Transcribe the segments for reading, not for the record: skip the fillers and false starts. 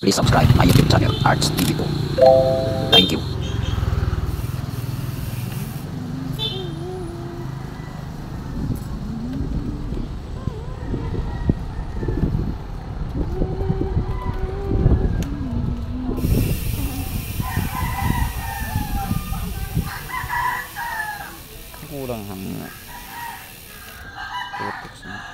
Please subscribe my YouTube channel, Arts TV 2. Thank you. Kurang hangga tutup semua.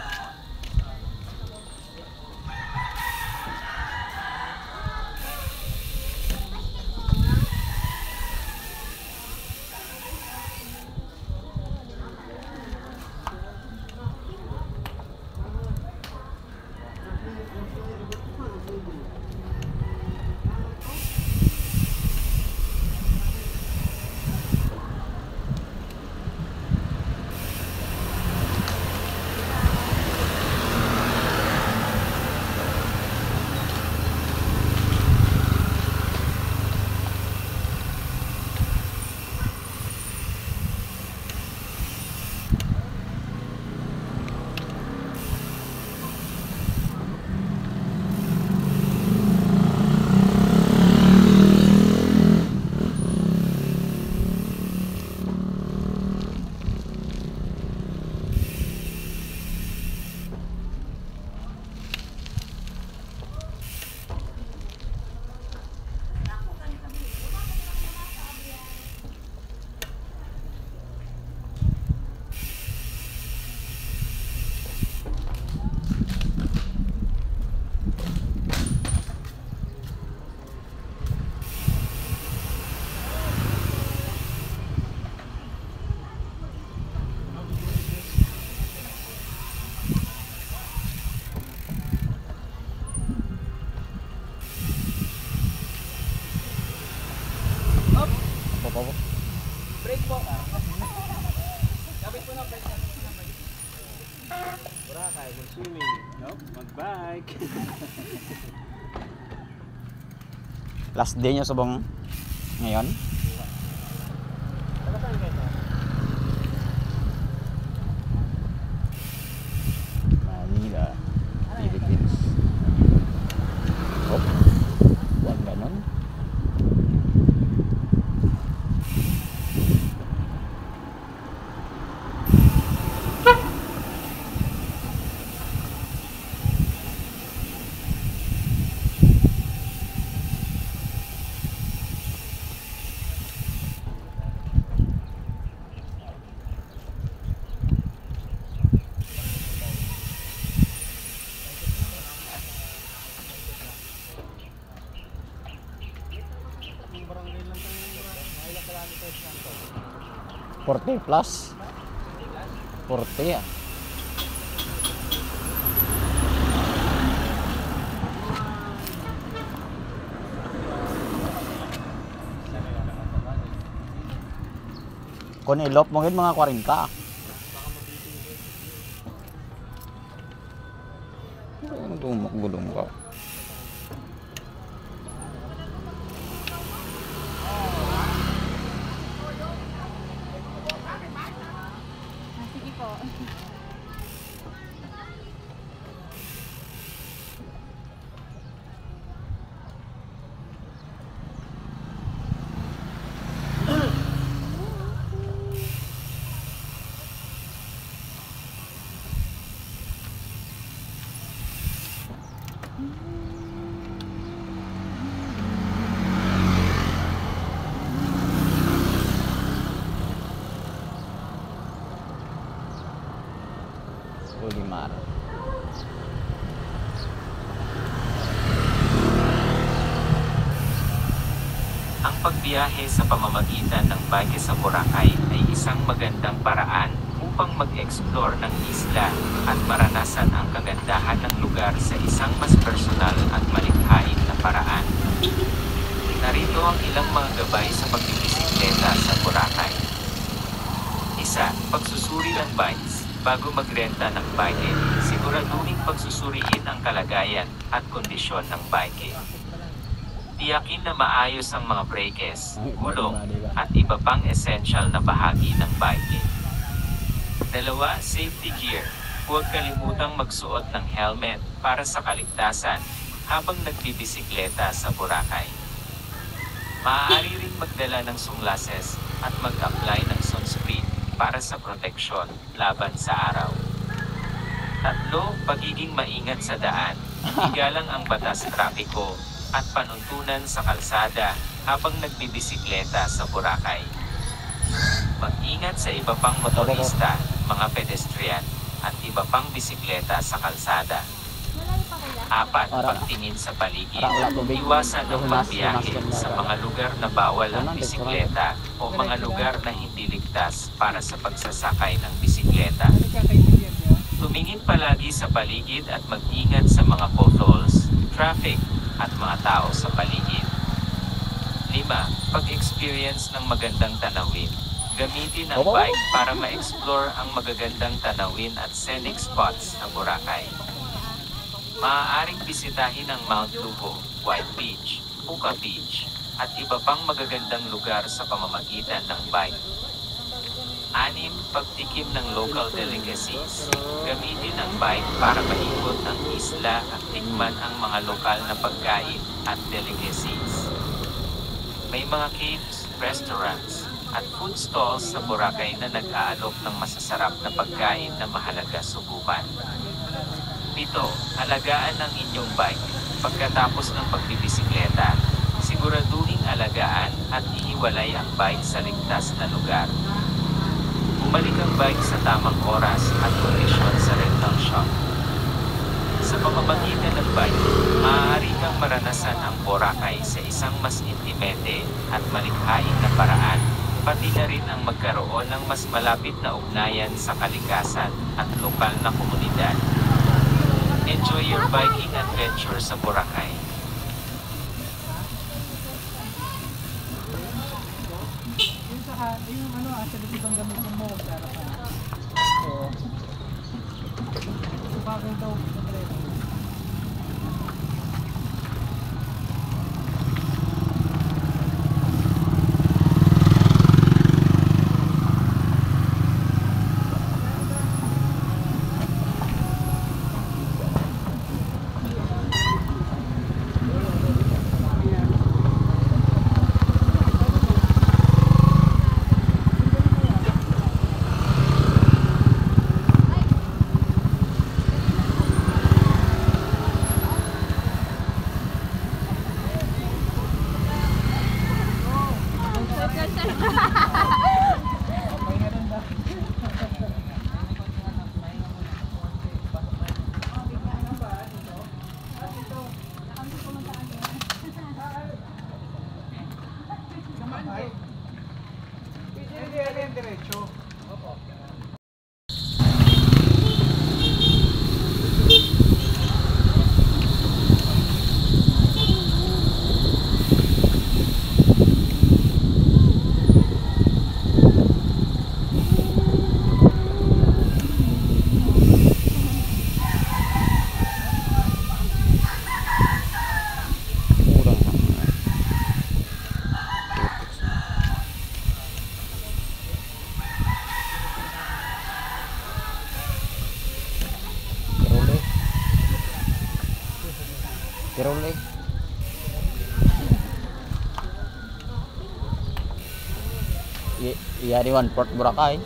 Brake po. Kapit po na brake. Boracay, mag-swimming, no? Mag-bike. Last day nyo subong ngayon. Taga saan kayo? Manila, Philippines. Oh, huwag ganon. Barangay lang tayo. Mga ilang kilometers lang to. 40 plus. 40 ah. Kung ilop mo yun, mga 40. Ano tumakgulong ka? Sige po. Ulimar. Ang pagbiyahe sa pamamagitan ng bike sa Boracay ay isang magandang paraan upang mag-explore ng isla at maranasan ang kagandahan ng lugar sa isang mas personal at malikhain na paraan. Narito ang ilang mga gabay sa pagbibisikleta sa Boracay. 1. Pagsusuri ng bikes. Bago magrenta ng bike, siguraduhin pagsusuriin ang kalagayan at kondisyon ng bike. Tiyakin na maayos ang mga brakes, gulong, at iba pang essential na bahagi ng bike. 2. Safety gear. Huwag kalimutang magsuot ng helmet para sa kaligtasan, habang nagbibisikleta sa Boracay. Maaari ring magdala ng sunglasses at mag-apply ng sunscreen para sa proteksyon laban sa araw. 3. Pagiging maingat sa daan. Igalang ang batas trapiko at panuntunan sa kalsada habang nagbibisikleta sa Boracay. Mag-ingat sa iba pang motorista, mga pedestrian, at iba pang bisikleta sa kalsada. 4. Pagtingin sa paligid. Iwasan ang pagbiyahe sa mga lugar na bawal ang bisikleta o mga lugar na hindi ligtas para sa pagsasakay ng bisikleta. Tumingin palagi sa paligid at mag-ingat sa mga potholes, traffic, at mga tao sa paligid. 5. Pag-experience ng magandang tanawin. Gamitin ang bike para ma-explore ang magagandang tanawin at scenic spots sa Boracay. Maaaring bisitahin ang Mount Lugo, White Beach, Puka Beach, at iba pang magagandang lugar sa pamamagitan ng bike. 6. Pagtikim ng local delicacies. Gamitin ang bike para maikot ang isla at tikman ang mga lokal na pagkain at delicacies. May mga caves, restaurants, at food stalls sa Boracay na nag-aalok ng masasarap na pagkain na mahalaga subukan. 7. Alagaan ang inyong bike. Pagkatapos ng pagbibisikleta, siguraduhing alagaan at ihiwalay ang bike sa ligtas na lugar. Bumalik ang bike sa tamang oras at kondisyon sa rental shop. Sa pamamagitan ng bike, maaari kang maranasan ang Boracay sa isang mas intimate at malikhaing na paraan, pati na rin ang magkaroon ng mas malapit na ugnayan sa kalikasan at lokal na komunidad. Enjoy your biking adventure sa Boracay. Yung sa likod ang gamitin mo, para pa. So, bakit daw kompleto? Diretso. Opo. Kirol eh. Iyariwan Port Boracay.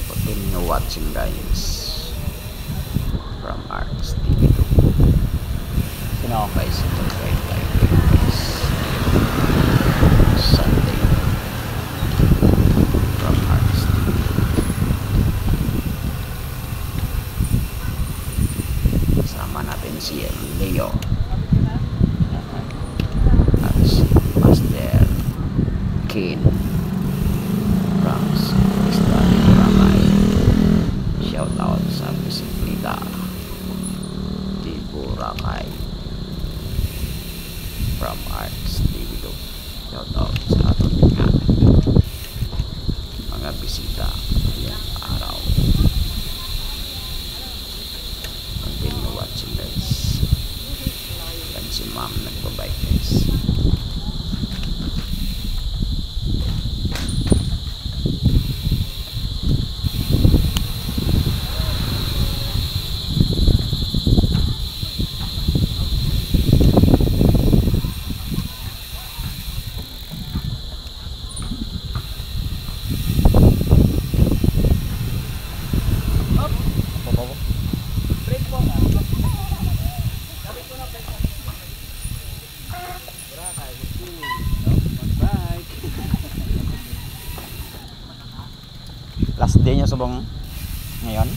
Continue watching guys from Arts TV2. Sino? Guys, ito right live guys. Sunday from Arts TV. Sama natin si Leo at si Master Ken from Study Boracay. Shout out sa bisikleta di Boracay from Arts TV2. Shout out sa ating mga bisita ngayong araw. Continue watching guys. Yan si ma'am nagbabike guys. nyo subong ngayon?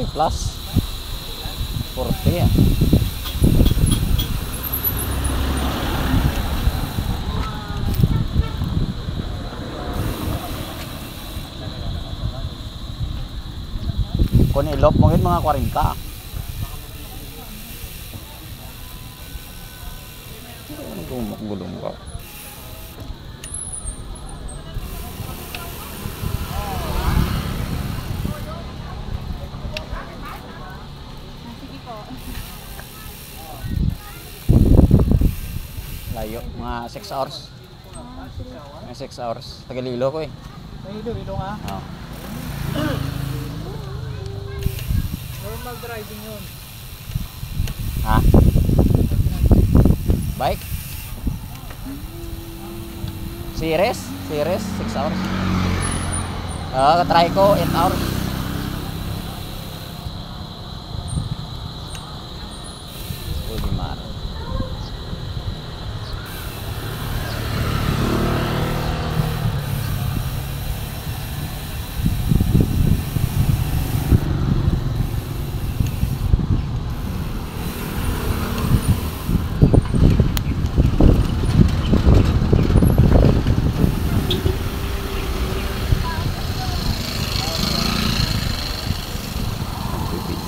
Plus 40 ya. Kung ilok mungkin mga 40. Gulong ka. Layo, mga 6 hours. Mga 6 hours. Tagalilo ko eh. Hilo nga. Oh. Normal driving yun. Ha? Bike? Series? Series, 6 hours. Try ko 8 hours.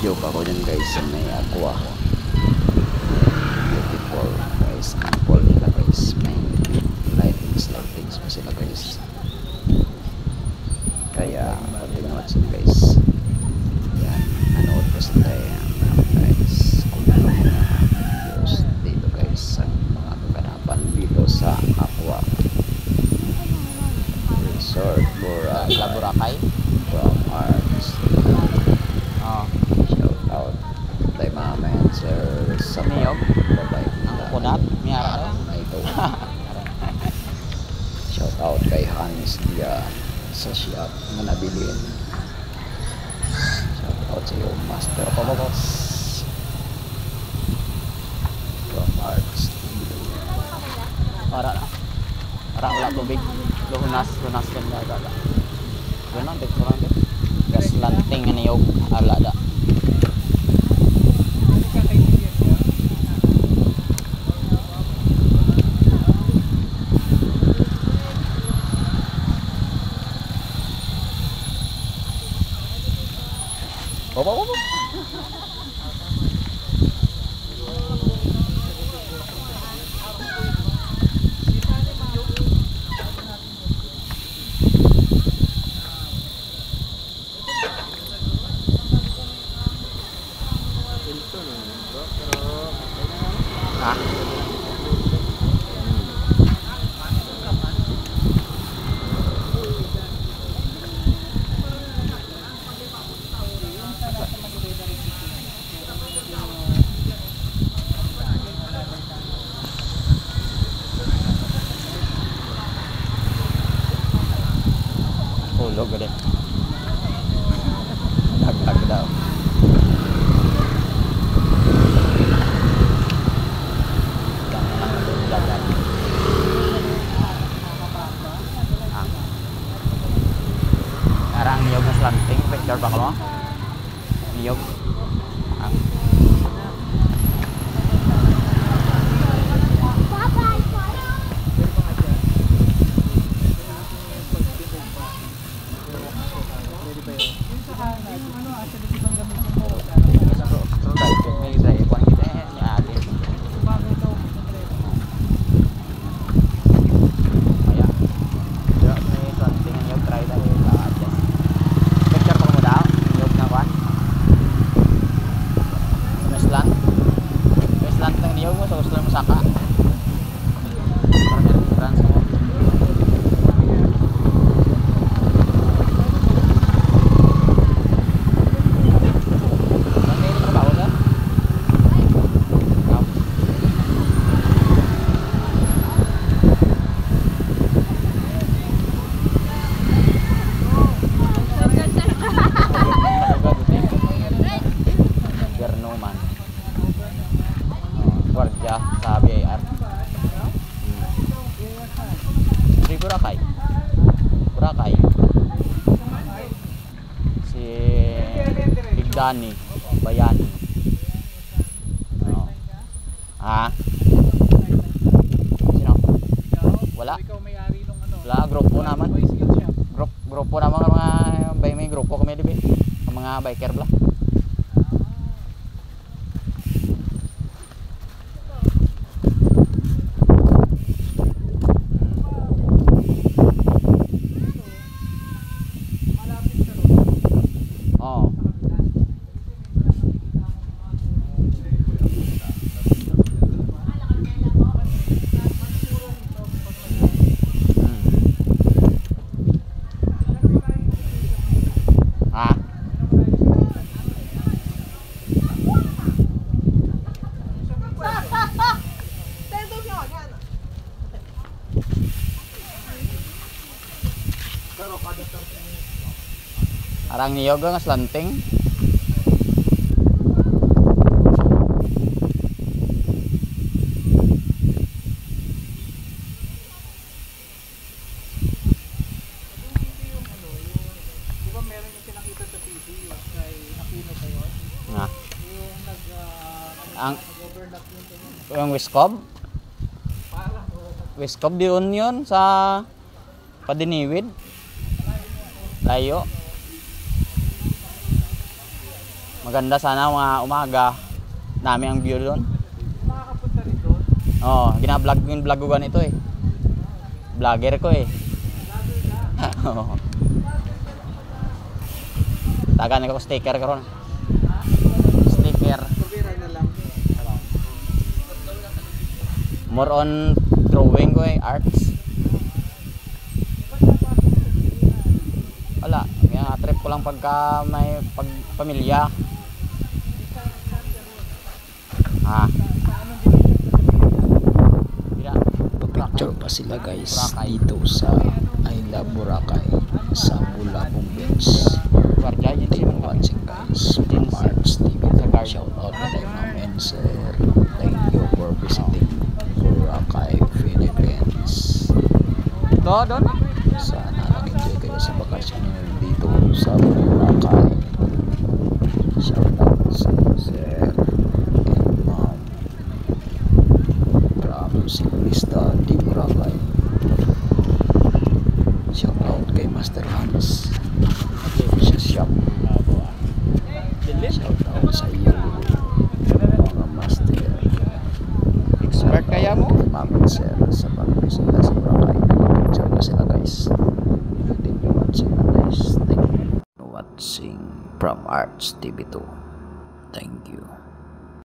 Joke ako dyan guys sa may aqua. Beautiful guys. Ang pool nila guys. May lightings pa sila guys. Kaya pag-nood sila guys. Yan. Nanood pa sila yan guys. Kung ano mga videos dito guys. Sa mga kaganapan dito sa aqua Resort Boracay. From Arts. Oh. Out tay mama and sir sa Niyog? babay Ang kukunat, miyara daw. ito. Shout out kay Hanis Dia sa shop na nabilin. Shout out sa iyo Master Hans from Arts. Para wala tubig. Lunas kan ada. Lunas dek kurang dek. Gas lanting niyog ala da. Bawa. Hah? Hulog gede. Lag daw. Sekarang niyog na slanting, picture pa kalau niyog. Johnny. Bayani. Oo. Ha? Sino? Wala. Ikaw may-ari nung ano. Wala, grupo naman. Bicycle shop. Grupo naman mga may grupo kami dibi. Ang mga biker bla. Oh. Ah. Arang niyo nga slanting. Di ba meron yung pinakita sa TV yung kay Aquino pa yun? Nga. Yung Ang nag-overlap yung ganyan. yung Wiscob. Parang Wiscob diyon yun sa Padiniwid. Layo. Maganda sana mga umaga. Dami ang view doon. makakapunta rin doon. Oh, gina-vlog yung vlog ko ganito eh. Vlogger ko eh. Oo. Tagan ko sticker karon. Sticker. Kubira na lang. More on drawing ko eh, arts. Wala, kaya trip ko lang pagka may pamilya. Ah. Picture pa sila guys dito sa I Love Boracay sa Bulabong Beach. Guardia Thank you for watching guys from Arts TV. Shout out to them ma'am and sir. Thank you for visiting Boracay, Philippines. Doon. Sana nag-enjoy kayo sa bakasyon nyo dito sa Boracay. Shout out sa sir and ma'am from Silvista di Boracay. Shout out kay Master Hans sa shop. Shout out sa iyo mga master. Expert kaya mo? Ma'am and sir sa pag-visita sa Boracay. Picture pa sila guys. Thank you watching guys. Thank you watching from Arts TV2. Thank you.